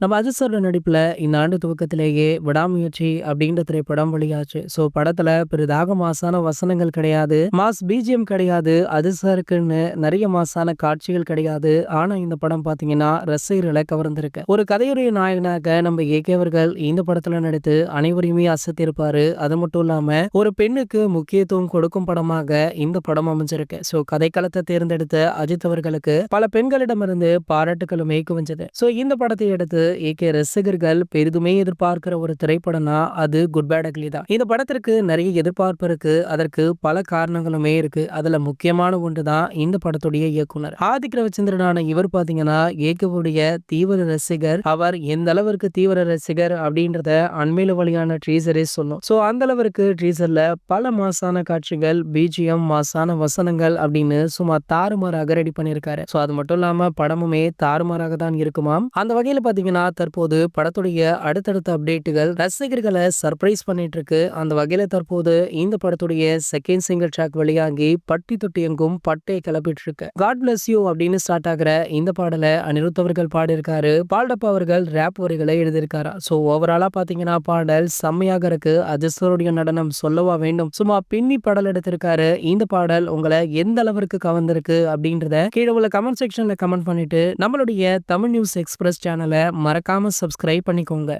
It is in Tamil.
நம்ம அஜித் சாரோட நடிப்புல இந்த ஆண்டு துவக்கத்திலேயே விடாமுயற்சி அப்படின்ற திரைப்படம் வெளியாச்சு. படத்துல பெரிதாக மாசான வசனங்கள் கிடையாது, மாஸ் பிஜிஎம் கிடையாது, அஜித் சாருக்குன்னு நிறைய மாசான காட்சிகள் கிடையாது. ஆனா இந்த படம் பாத்தீங்கன்னா ரசிகர்களை கவர்ந்திருக்கு. ஒரு கதையுடைய நாயகனாக நம்ம ஏகே அவர்கள் இந்த படத்துல நடித்து அனைவரையுமே அசத்திருப்பாரு. அது மட்டும் இல்லாம ஒரு பெண்ணுக்கு முக்கியத்துவம் கொடுக்கும் படமாக இந்த படம் அமைஞ்சிருக்கு. கதைக்களத்தை தேர்ந்தெடுத்த அஜித் அவர்களுக்கு பல பெண்களிடமிருந்து பாராட்டுகளுமே குவிஞ்சது. இந்த படத்தை எடுத்து ஏகே ரசிகர்கள் பெரிதுமே எதிர்பார்க்கிற ஒரு திரைப்படம்னா அது குட் பேட் அக்லி தான். இந்த படத்திற்கு நிறைய எதிர்பார்ப்பு இருக்கு. அதற்கு பல காரணங்களுமே இருக்கு. அதுல முக்கியமான ஒன்றுதான் இந்த படத்துடைய இயக்குனர் ஆதிக் ரவிச்சந்திரனான இவர் பாத்தீங்கன்னா ஏகேவுடைய தீவிர ரசிகர். அவர் எந்த அளவிற்கு தீவிர ரசிகர் அப்படின்றத அண்மையில வழியான ட்ரீசரே சொல்லும். அந்த அளவிற்கு ட்ரீசர்ல பல மாசான காட்சிகள், பிஜிஎம், மாசான வசனங்கள் அப்படின்னு சும்மா தாறுமாறாக ரெடி பண்ணியிருக்காரு. அது மட்டும் இல்லாம படமுமே தாறுமாறாக தான் இருக்குமாம். அந்த வகையில பாத்தீங்கன்னா தற்போது படத்துடைய அடுத்தடுத்த அப்டேட்டுகள் ரசிகர்களை சர்ப்ரைஸ் பண்ணிட்டு இருக்கு. அந்த வகையில தற்போது இந்த படத்துடைய செகண்ட் சிங்கிள் ட்ராக் வெளியாகி பட்டி தொட்டி எங்கும் பட்டை கிளப்பிட்டு இருக்கு. காட் பிளஸ் யூ அப்படின்னு ஸ்டார்ட் ஆகிற இந்த பாடலை அனிருத் அவர்கள் பாடியிருக்காரு. பால்டப்பா அவர்கள் ரேப் வரிகளை எழுதியிருக்காரு. ஓவராலா பாத்தீங்கன்னா பாடல் செம்மையாக இருக்கு. அஜித்தருடைய நடனம் சொல்லவா வேண்டும், சும்மா பின்னி பாடல் எடுத்திருக்காரு. இந்த பாடல் உங்களை எந்த அளவிற்கு கவர்ந்திருக்கு அப்படின்றத கீழே உள்ள கமெண்ட் செக்ஷன்ல கமெண்ட் பண்ணிட்டு நம்மளுடைய தமிழ் நியூஸ் எக்ஸ்பிரஸ் சேனலை மறக்காம சப்ஸ்கிரைப் பண்ணிக்கோங்க.